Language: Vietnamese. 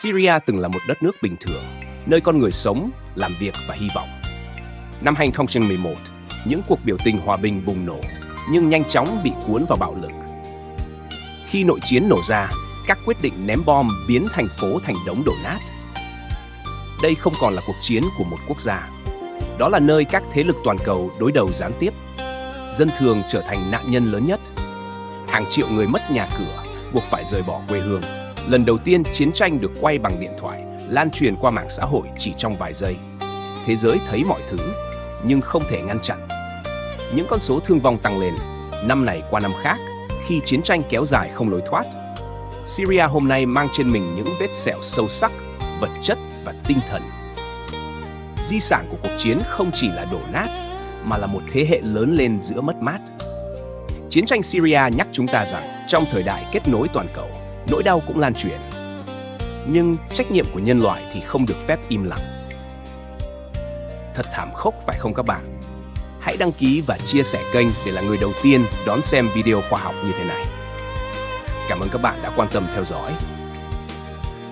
Syria từng là một đất nước bình thường, nơi con người sống, làm việc và hy vọng. Năm 2011, những cuộc biểu tình hòa bình bùng nổ, nhưng nhanh chóng bị cuốn vào bạo lực. Khi nội chiến nổ ra, các quyết định ném bom biến thành phố thành đống đổ nát. Đây không còn là cuộc chiến của một quốc gia. Đó là nơi các thế lực toàn cầu đối đầu gián tiếp. Dân thường trở thành nạn nhân lớn nhất. Hàng triệu người mất nhà cửa, buộc phải rời bỏ quê hương. Lần đầu tiên chiến tranh được quay bằng điện thoại, lan truyền qua mạng xã hội chỉ trong vài giây. Thế giới thấy mọi thứ, nhưng không thể ngăn chặn. Những con số thương vong tăng lên, năm này qua năm khác, khi chiến tranh kéo dài không lối thoát. Syria hôm nay mang trên mình những vết sẹo sâu sắc, vật chất và tinh thần. Di sản của cuộc chiến không chỉ là đổ nát, mà là một thế hệ lớn lên giữa mất mát. Chiến tranh Syria nhắc chúng ta rằng, trong thời đại kết nối toàn cầu, nỗi đau cũng lan truyền. Nhưng trách nhiệm của nhân loại thì không được phép im lặng. Thật thảm khốc phải không các bạn? Hãy đăng ký và chia sẻ kênh để là người đầu tiên đón xem video khoa học như thế này. Cảm ơn các bạn đã quan tâm theo dõi.